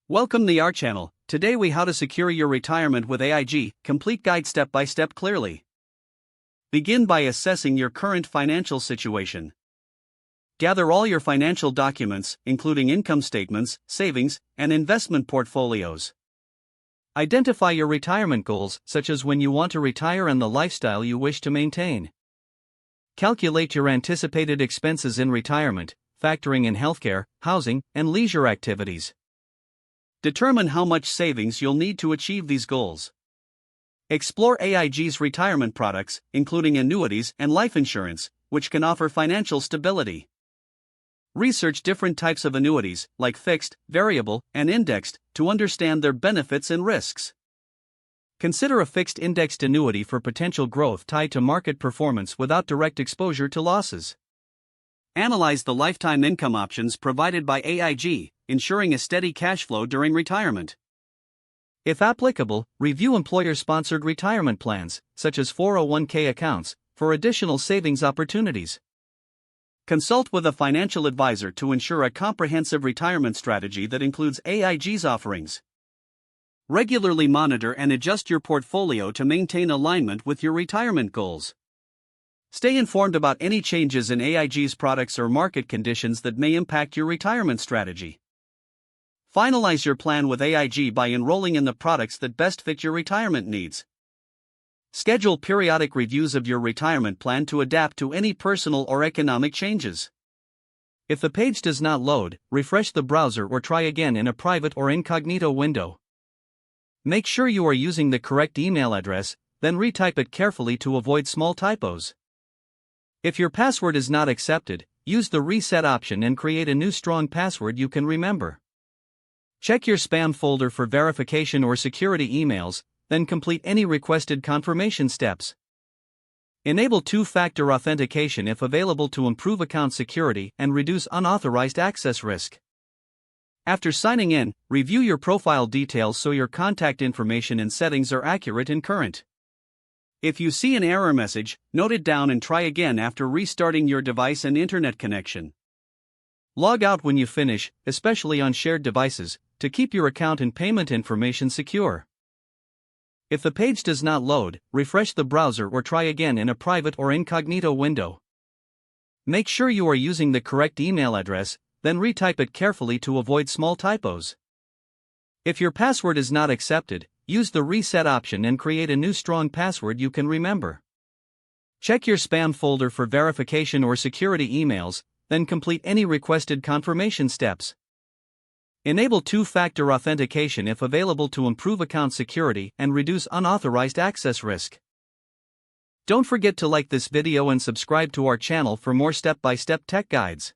Welcome to our channel. Today we how to secure your retirement with AIG, complete guide step by step clearly. Begin by assessing your current financial situation. Gather all your financial documents, including income statements, savings, and investment portfolios. Identify your retirement goals, such as when you want to retire and the lifestyle you wish to maintain. Calculate your anticipated expenses in retirement, factoring in healthcare, housing, and leisure activities. Determine how much savings you'll need to achieve these goals. Explore AIG's retirement products, including annuities and life insurance, which can offer financial stability. Research different types of annuities, like fixed, variable, and indexed, to understand their benefits and risks. Consider a fixed indexed annuity for potential growth tied to market performance without direct exposure to losses. Analyze the lifetime income options provided by AIG, ensuring a steady cash flow during retirement. If applicable, review employer-sponsored retirement plans, such as 401k accounts, for additional savings opportunities. Consult with a financial advisor to ensure a comprehensive retirement strategy that includes AIG's offerings. Regularly monitor and adjust your portfolio to maintain alignment with your retirement goals. Stay informed about any changes in AIG's products or market conditions that may impact your retirement strategy. Finalize your plan with AIG by enrolling in the products that best fit your retirement needs. Schedule periodic reviews of your retirement plan to adapt to any personal or economic changes. If the page does not load, refresh the browser or try again in a private or incognito window. Make sure you are using the correct email address, then retype it carefully to avoid small typos. If your password is not accepted, use the reset option and create a new strong password you can remember. Check your spam folder for verification or security emails, then complete any requested confirmation steps. Enable two-factor authentication if available to improve account security and reduce unauthorized access risk. After signing in, review your profile details so your contact information and settings are accurate and current. If you see an error message, note it down and try again after restarting your device and internet connection. Log out when you finish, especially on shared devices, to keep your account and payment information secure. If the page does not load, refresh the browser or try again in a private or incognito window. Make sure you are using the correct email address, then retype it carefully to avoid small typos. If your password is not accepted, use the reset option and create a new strong password you can remember. Check your spam folder for verification or security emails, then complete any requested confirmation steps. Enable two-factor authentication if available to improve account security and reduce unauthorized access risk. Don't forget to like this video and subscribe to our channel for more step-by-step tech guides.